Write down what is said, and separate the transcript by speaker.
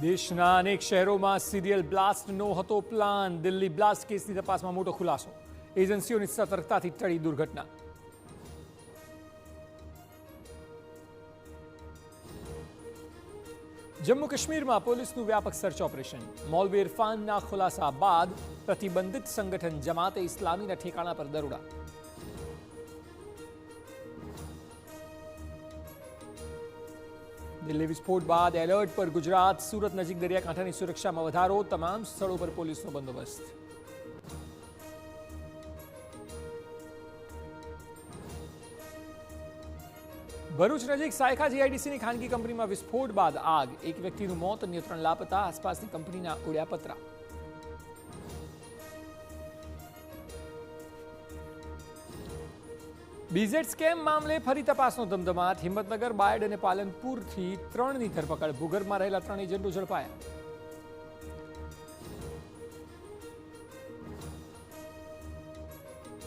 Speaker 1: દેશના અનેક શહેરોમાં સિરિયલ બ્લાસ્ટનો હતો પ્લાન. દિલ્હી બ્લાસ્ટ કેસની તપાસમાં મોટો ખુલાસો. એજન્સીઓની સતર્કતાથી ટળી દુર્ઘટના. જમ્મુ કાશ્મીરમાં પોલીસનું વ્યાપક સર્ચ ઓપરેશન. મૌલવી ઇરફાનના ખુલાસા બાદ પ્રતિબંધિત સંગઠન જમાતે ઇસ્લામીના ઠેકાણા પર દરોડા. દિલ્હી વિસ્ફોટ બાદ એલર્ટ પર ગુજરાત. સુરત નજીક દરિયાકાંઠાની સુરક્ષામાં વધારો. તમામ સ્થળો પર પોલીસનો બંદોબસ્ત. ભરૂચ નજીક સાયખા જીઆઈડીસીની ખાનગી કંપનીમાં વિસ્ફોટ બાદ આગ. એક વ્યક્તિનું મોત, અન્ય 3 લાપતા. આસપાસની કંપનીના ઉડ્યા પતરા. બીઝેડ સ્કેમ મામલે ફરી તપાસનો ધમધમાટ. હિંમતનગર, બાયડ અને પાલનપુરથી 3ની ધરપકડ. ભૂગર્ભમાં રહેલા 3 એજન્ટો ઝડપાયા.